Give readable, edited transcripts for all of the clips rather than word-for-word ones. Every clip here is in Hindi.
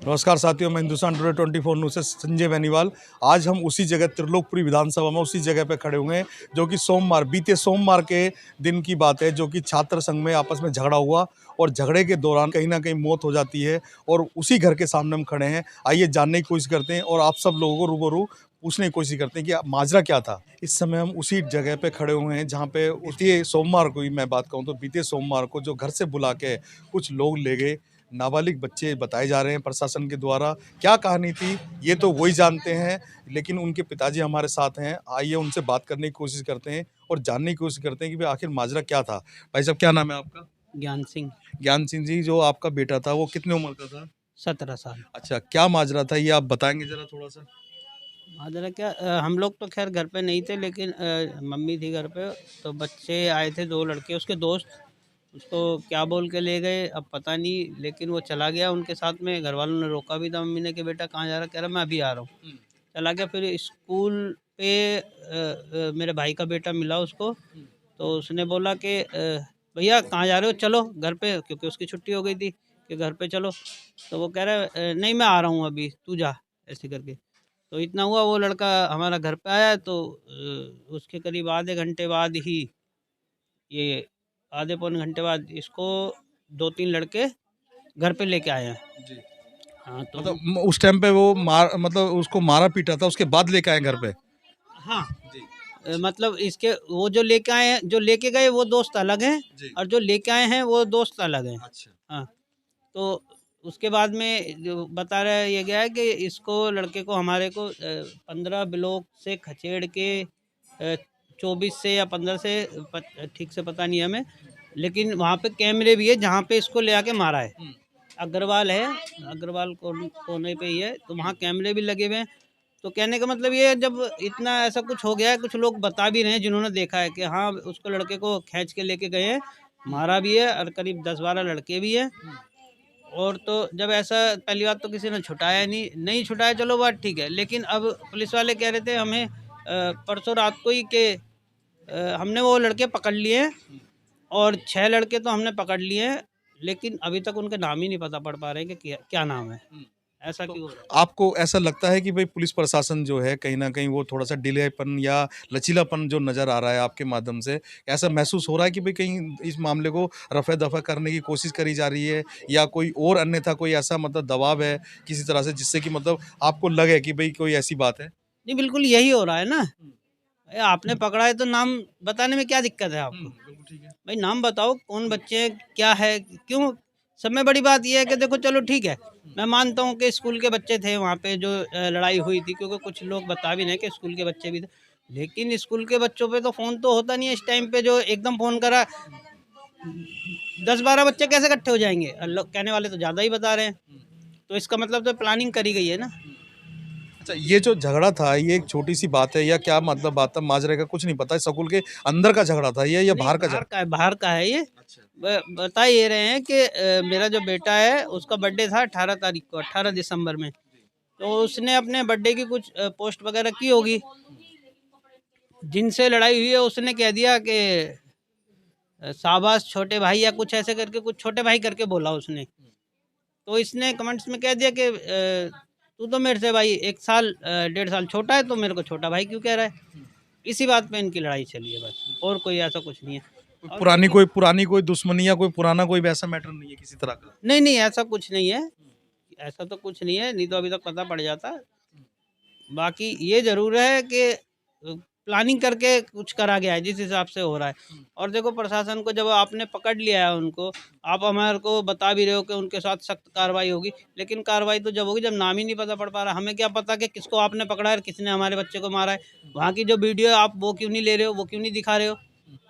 नमस्कार साथियों, मैं हिंदुस्तान टुडे 24 न्यूज़ से संजय बेनीवाल। आज हम उसी जगह त्रिलोकपुरी विधानसभा में उसी जगह पे खड़े हुए हैं जो कि बीते सोमवार के दिन की बात है, जो कि छात्र संघ में आपस में झगड़ा हुआ और झगड़े के दौरान कहीं ना कहीं मौत हो जाती है और उसी घर के सामने हम खड़े हैं। आइए जानने की कोशिश करते हैं और आप सब लोगों को रूबरू पूछने की कोशिश करते हैं कि माजरा क्या था। इस समय हम उसी जगह पे खड़े हुए हैं जहाँ पे बीते सोमवार को ही मैं बात कहूँ तो बीते सोमवार को जो घर से बुला के कुछ लोग ले गए, नाबालिग बच्चे बताए जा रहे हैं प्रशासन के द्वारा। क्या कहानी थी ये तो वही जानते हैं, लेकिन उनके पिताजी हमारे साथ हैं। आइए उनसे बात करने की कोशिश करते हैं और जानने की कोशिश करते हैं कि भाई आखिर माजरा क्या था। भाई साहब, क्या नाम है आपका? ज्ञान सिंह। ज्ञान सिंह जी, जो आपका बेटा था वो कितने उम्र का था? 17 साल। अच्छा, क्या माजरा था ये आप बताएंगे जरा थोड़ा सा? माजरा क्या, हम लोग तो खैर घर पे नहीं थे, लेकिन मम्मी थी घर पे। तो बच्चे आए थे, 2 लड़के उसके दोस्त। उसको क्या बोल के ले गए अब पता नहीं, लेकिन वो चला गया उनके साथ में। घर वालों ने रोका भी था मम्मी ने कि बेटा कहाँ जा रहा, कह रहा मैं अभी आ रहा हूँ। चला गया। फिर स्कूल पे मेरे भाई का बेटा मिला उसको। तो उसने बोला कि भैया कहाँ जा रहे हो, चलो घर पे, क्योंकि उसकी छुट्टी हो गई थी कि घर पे चलो। तो वो कह रहा है नहीं मैं आ रहा हूँ अभी, तू जा, ऐसे करके। तो इतना हुआ, वो लड़का हमारा घर पे आया। तो उसके करीब आधे घंटे बाद ही ये आधे पौने घंटे बाद इसको 2-3 लड़के घर पे लेके आए हैं। जी। हाँ तो मतलब उस टाइम पे वो मतलब उसको मारा पीटा था, उसके बाद लेके आए घर पे? हाँ, जी। मतलब इसके वो जो लेके आए हैं, जो लेके गए वो दोस्त अलग हैं जी। और जो लेके आए हैं वो दोस्त अलग हैं। अच्छा। हाँ, तो उसके बाद में जो बता रहा है ये गया है कि इसको लड़के को हमारे को 15 ब्लॉक से खचेड़ के 24 से या 15 से ठीक से पता नहीं है हमें, लेकिन वहाँ पे कैमरे भी है जहाँ पे इसको ले आके मारा है। अग्रवाल है, अग्रवाल कोने पे ही है, तो वहाँ कैमरे भी लगे हुए हैं। तो कहने का मतलब ये है, जब इतना ऐसा कुछ हो गया है, कुछ लोग बता भी रहे हैं जिन्होंने देखा है कि हाँ उसको लड़के को खींच के लेके गए हैं, मारा भी है और करीब 10-12 लड़के भी हैं। और तो जब ऐसा, पहली बात तो किसी ने छुटाया नहीं छुटाया, चलो बात ठीक है, लेकिन अब पुलिस वाले कह रहे थे हमें परसों रात को ही कि हमने वो लड़के पकड़ लिए हैं और 6 लड़के तो हमने पकड़ लिए हैं, लेकिन अभी तक उनके नाम ही नहीं पता पड़ पा रहे हैं कि क्या नाम है। ऐसा तो क्यों हो रहा है? आपको ऐसा लगता है कि भाई पुलिस प्रशासन जो है कहीं न कहीं वो थोड़ा-सा ढीलेपन या लचीलापन जो नज़र आ रहा है आपके माध्यम से, ऐसा महसूस हो रहा है कि भाई कहीं इस मामले को रफ़ा-दफ़ा करने की कोशिश करी जा रही है या कोई और अन्यथा कोई ऐसा मतलब दबाव है किसी तरह से जिससे कि मतलब आपको लगे कि भई कोई ऐसी बात है? जी, बिल्कुल यही हो रहा है ना। आपने पकड़ा है तो नाम बताने में क्या दिक्कत है आपको? बिल्कुल ठीक है। भाई नाम बताओ, कौन बच्चे हैं, क्या है, क्यों? सब में बड़ी बात ये है कि देखो चलो ठीक है, मैं मानता हूँ कि स्कूल के बच्चे थे वहाँ पे जो लड़ाई हुई थी, क्योंकि कुछ लोग बता भी रहे हैं कि स्कूल के बच्चे भी थे। लेकिन स्कूल के बच्चों पे तो फ़ोन तो होता नहीं है इस टाइम पे, जो एकदम फ़ोन करा 10-12 बच्चे कैसे इकट्ठे हो जाएँगे? लोग कहने वाले तो ज़्यादा ही बता रहे हैं। तो इसका मतलब तो प्लानिंग करी गई है ना। अच्छा, ये जो झगड़ा था ये एक छोटी-सी बात है या क्या मतलब बात था माजरे का कुछ नहीं पता, स्कूल के अंदर का झगड़ा था ये या नहीं, बाहर का झगड़ा? बाहर का है ये। अच्छा। बता ये रहे हैं कि मेरा जो बेटा है उसका बर्थडे था 18 तारीख को, 18 दिसंबर में। तो उसने अपने बर्थडे की कुछ पोस्ट वगैरह की होगी। जिनसे लड़ाई हुई है उसने कह दिया कि शाबाश छोटे भाई, या कुछ ऐसे करके, कुछ छोटे भाई करके बोला उसने। तो इसने कमेंट्स में कह दिया कि तू तो मेरे से भाई 1 साल 1.5 साल छोटा है, तो मेरे को छोटा भाई क्यों कह रहा है? इसी बात पे इनकी लड़ाई चली है बस, और कोई ऐसा कुछ नहीं है। और देखिए, पुरानी कोई दुश्मनी या कोई पुराना कोई वैसा मैटर नहीं है किसी तरह का? नहीं, ऐसा कुछ नहीं है। ऐसा तो कुछ नहीं है, नहीं तो अभी तक पता पड़ जाता। बाकी ये ज़रूर है कि प्लानिंग करके कुछ करा गया है जिस हिसाब से हो रहा है। और देखो प्रशासन को जब आपने पकड़ लिया है उनको, आप हमारे को बता भी रहे हो कि उनके साथ सख्त कार्रवाई होगी, लेकिन कार्रवाई तो जब होगी जब नाम ही नहीं पता पड़ पा रहा। हमें क्या पता कि किसको आपने पकड़ा है और किसने हमारे बच्चे को मारा है। वहाँ की जो वीडियो है आप वो क्यों नहीं ले रहे हो, वो क्यों नहीं दिखा रहे हो?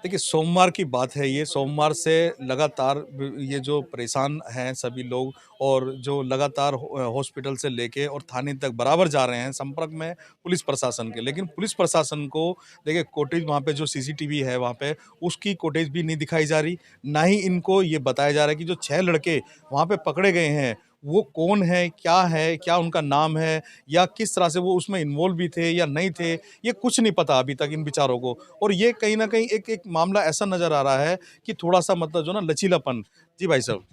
देखिए, सोमवार की बात है ये, सोमवार से लगातार ये जो परेशान हैं सभी लोग और जो लगातार हॉस्पिटल से लेके और थाने तक बराबर जा रहे हैं संपर्क में पुलिस प्रशासन के। लेकिन पुलिस प्रशासन को देखिए फुटेज वहाँ पे जो सीसीटीवी है वहाँ पे उसकी फुटेज भी नहीं दिखाई जा रही। ना ही इनको ये बताया जा रहा है कि जो 6 लड़के वहाँ पे पकड़े गए हैं वो कौन है, क्या उनका नाम है या किस तरह से वो उसमें इन्वॉल्व भी थे या नहीं थे, ये कुछ नहीं पता अभी तक इन बेचारों को। और ये कहीं न कहीं एक मामला ऐसा नज़र आ रहा है कि थोड़ा-सा मतलब जो ना लचीलापन। जी भाई साहब।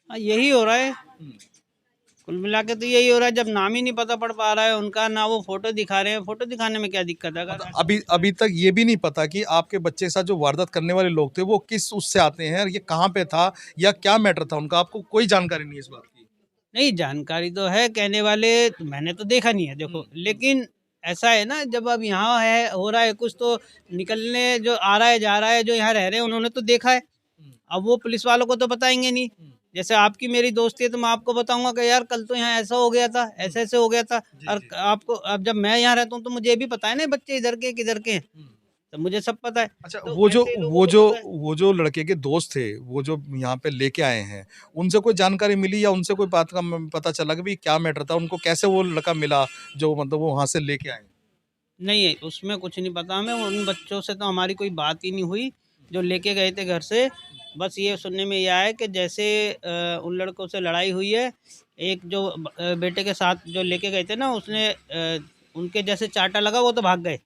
हाँ, यही हो रहा है। कुल मिला के तो यही हो रहा है, जब नाम ही नहीं पता पड़ पा रहा है उनका, ना वो फोटो दिखा रहे हैं। फोटो दिखाने में क्या दिक्कत है? मतलब अभी अभी तक ये भी नहीं पता कि आपके बच्चे के साथ जो वारदात करने वाले लोग थे वो किस उससे आते हैं, और ये कहाँ पे था या क्या मैटर था उनका, आपको कोई जानकारी नहीं है इस बात की? नहीं, जानकारी तो है कहने वाले, तो मैंने तो देखा नहीं है देखो, लेकिन ऐसा है ना, जब अब यहाँ है हो रहा है कुछ, तो निकलने जो आ रहा है जा रहा है, जो यहाँ रह रहे हैं उन्होंने तो देखा है। अब वो पुलिस वालों को तो बताएंगे नहीं। जैसे आपकी मेरी दोस्ती है तो मैं आपको बताऊंगा कि यार कल तो यहाँ ऐसा हो गया था, ऐसे ऐसे हो गया था। और आपको, अब जब मैं यहाँ रहता हूँ तो मुझे ये भी पता है ना बच्चे इधर के किधर के हैं, तो मुझे सब पता है। अच्छा, तो वो जो वैसे ही लोगों वो को जो पता है। वो जो लड़के के दोस्त थे, वो जो यहाँ पे लेके आए हैं, उनसे कोई जानकारी मिली या उनसे कोई बात का पता चला कि भाई क्या मैटर था, उनको कैसे वो लड़का मिला जो मतलब वो वहां से लेके आए? नहीं, उसमें कुछ नहीं पता हमें, उन बच्चों से तो हमारी कोई बात ही नहीं हुई, जो लेके गए थे घर से। बस ये सुनने में ये आया है कि जैसे उन लड़कों से लड़ाई हुई है, एक जो बेटे के साथ जो लेके गए थे ना, उसने उनके जैसे चाटा लगा, वो तो भाग गए,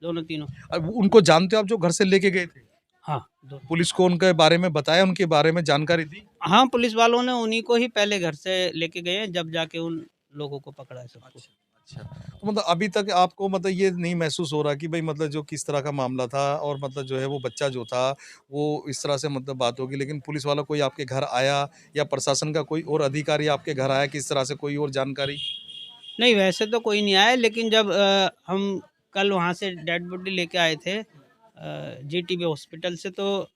दोनों तीनों। अब उनको जानते हो आप जो घर से लेके गए थे? हाँ, दो। पुलिस को उनके बारे में बताया, उनके बारे में जानकारी दी? हाँ, पुलिस वालों ने उन्हीं को ही पहले घर से लेके गए हैं, जब जाके उन लोगों को पकड़ा है सबको। अच्छा, तो मतलब अभी तक आपको मतलब ये नहीं महसूस हो रहा कि भाई मतलब जो किस तरह का मामला था और मतलब जो है वो बच्चा जो था वो इस तरह से मतलब बात होगी, लेकिन पुलिस वाला कोई आपके घर आया या प्रशासन का कोई और अधिकारी आपके घर आया किस तरह से, कोई और जानकारी? नहीं, वैसे तो कोई नहीं आया, लेकिन जब हम कल वहाँ से डेड बॉडी लेके आए थे जीटीबी हॉस्पिटल से, तो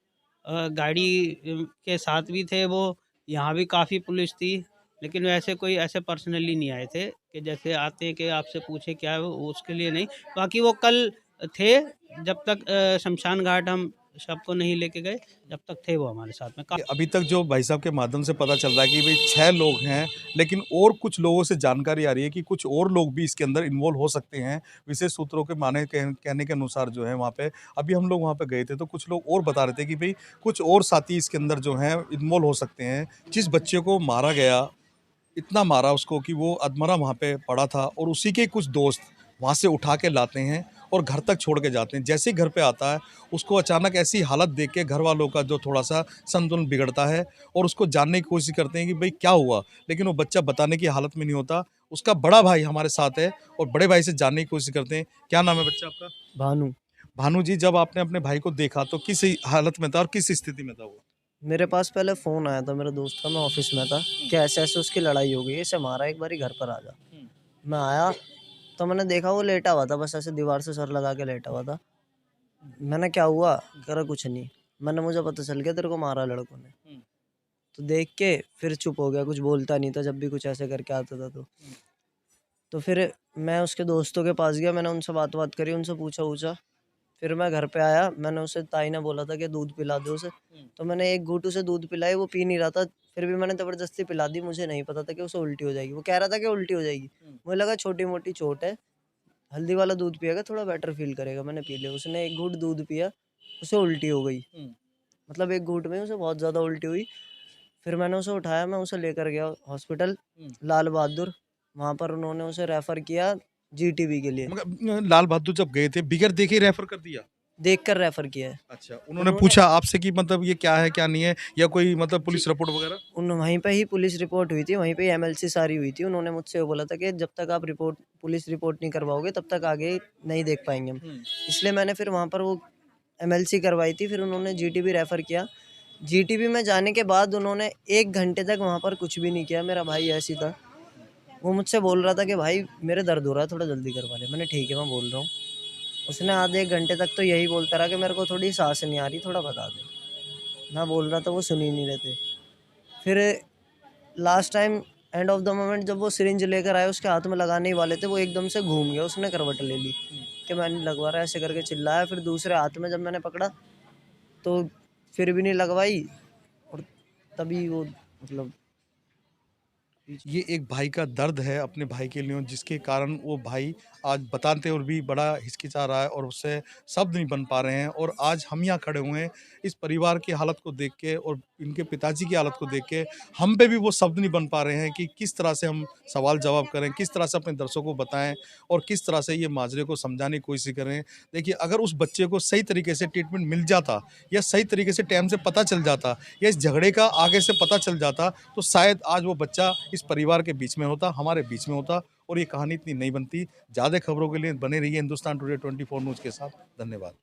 गाड़ी के साथ भी थे वो, यहाँ भी काफ़ी पुलिस थी, लेकिन वैसे कोई ऐसे पर्सनली नहीं आए थे कि जैसे आते हैं कि आपसे पूछे क्या है वो, उसके लिए नहीं। बाकी वो कल थे, जब तक शमशान घाट हम शव को नहीं लेके गए, जब तक थे वो हमारे साथ में। अभी तक जो भाई साहब के माध्यम से पता चल रहा है कि भाई 6 लोग हैं, लेकिन और कुछ लोगों से जानकारी आ रही है कि कुछ और लोग भी इसके अंदर इन्वॉल्व हो सकते हैं। विशेष सूत्रों के कहने के अनुसार जो है वहाँ पे, अभी हम लोग वहाँ पे गए थे तो कुछ लोग और बता रहे थे कि भाई कुछ और साथी इसके अंदर जो हैं इन्वॉल्व हो सकते हैं। जिस बच्चे को मारा गया, इतना मारा उसको कि वो अधमरा वहाँ पे पड़ा था, और उसी के कुछ दोस्त वहाँ से उठा के लाते हैं और घर तक छोड़ के जाते हैं। जैसे ही घर पे आता है, उसको अचानक ऐसी हालत देख के घर वालों का जो थोड़ा-सा संतुलन बिगड़ता है और उसको जानने की कोशिश करते हैं कि भई क्या हुआ? लेकिन वो बच्चा बताने की हालत में नहीं होता। उसका बड़ा भाई हमारे साथ है और बड़े भाई से जानने की कोशिश करते हैं। क्या नाम है बच्चा आपका? भानु। भानु जी, जब आपने अपने भाई को देखा तो किस हालत में था और किस स्थिति में था वो? मेरे पास पहले फ़ोन आया था मेरे दोस्त का, मैं ऑफ़िस में था कि ऐसे-ऐसे उसकी लड़ाई हो गई है, इसे मारा है, एक बारी घर पर आ जा। मैं आया तो मैंने देखा वो लेटा हुआ था, बस ऐसे दीवार से सर लगा के लेटा हुआ था। मैंने क्या हुआ? कह रहा कुछ नहीं। मैंने मुझे पता चल गया तेरे को मारा लड़कों ने। तो देख के फिर चुप हो गया, कुछ बोलता नहीं था जब भी कुछ ऐसे करके आता था तो। तो फिर मैं उसके दोस्तों के पास गया, मैंने उनसे बात-वात करी, उनसे पूछा-वूछा। फिर मैं घर पे आया, मैंने उसे ताई ने बोला था कि दूध पिला दो उसे, तो मैंने एक घूँट उसे दूध पिलाई, वो पी नहीं रहा था, फिर भी मैंने ज़बरदस्ती पिला दी, मुझे नहीं पता था कि उसे उल्टी हो जाएगी। वो कह रहा था कि उल्टी हो जाएगी, मुझे लगा छोटी-मोटी चोट है, हल्दी वाला दूध पिएगा थोड़ा बेटर फ़ील करेगा, मैंने पी लिया। उसने एक घूँट दूध पिया, उसे उल्टी हो गई, मतलब एक घूँट में उसे बहुत ज़्यादा उल्टी हुई। फिर मैंने उसे उठाया, मैं उसे लेकर गया हॉस्पिटल लाल बहादुर, वहाँ पर उन्होंने उसे रेफ़र किया जीटीबी के लिए, मगर लाल बहादुर जब गए थे बगैर देखे ही रेफर कर दिया? देखकर रेफ़र किया है। अच्छा, उन्होंने पूछा आपसे कि मतलब ये क्या है, क्या नहीं है, या कोई मतलब पुलिस रिपोर्ट वगैरह? उन वहीं पे ही पुलिस रिपोर्ट हुई थी, वहीं पे ही एमएलसी सारी हुई थी। उन्होंने मुझसे ये बोला था कि जब तक आप पुलिस रिपोर्ट नहीं करवाओगे तब तक आगे नहीं देख पाएँगे हम। इसलिए मैंने फिर वहाँ पर वो एमएलसी करवाई थी, फिर उन्होंने जीटीबी रेफ़र किया। जीटीबी में जाने के बाद उन्होंने 1 घंटे तक वहाँ पर कुछ भी नहीं किया, मेरा भाई ऐसे ही था। वो मुझसे बोल रहा था कि भाई मेरे दर्द हो रहा है, थोड़ा जल्दी करवा ले। मैंने ठीक है, मैं बोल रहा हूँ। उसने आधे 1 घंटे तक तो यही बोलता रहा कि मेरे को थोड़ी साँस नहीं आ रही, थोड़ा बता दे। मैं बोल रहा था, वो सुन ही नहीं रहे थे। फिर last time end of the moment जब वो सिरिंज लेकर आए, उसके हाथ में लगाने ही वाले थे, वो एकदम से घूम गया, उसने करवट ले ली कि मैं नहीं लगवा रहा, ऐसे करके चिल्लाया। फिर दूसरे हाथ में जब मैंने पकड़ा तो फिर भी नहीं लगवाई, और तभी वो मतलब ये एक भाई का दर्द है अपने भाई के लिए, जिसके कारण वो भाई आज बताते और भी बड़ा हिचकिचा रहा है और उससे शब्द नहीं बन पा रहे हैं। और आज हम यहाँ खड़े हुए हैं इस परिवार की हालत को देख के और इनके पिताजी की हालत को देख के, हम पे भी वो शब्द नहीं बन पा रहे हैं कि किस तरह से हम सवाल जवाब करें, किस तरह से अपने दर्शकों को बताएं और किस तरह से ये माजरे को समझाने की कोशिश करें। देखिए, अगर उस बच्चे को सही तरीके से ट्रीटमेंट मिल जाता या सही तरीके से टाइम से पता चल जाता या इस झगड़े का आगे से पता चल जाता, तो शायद आज वो बच्चा इस परिवार के बीच में होता, हमारे बीच में होता और ये कहानी इतनी नहीं बनती। ज़्यादा खबरों के लिए बने रहिए हिंदुस्तान टुडे 24 न्यूज़ के साथ। धन्यवाद।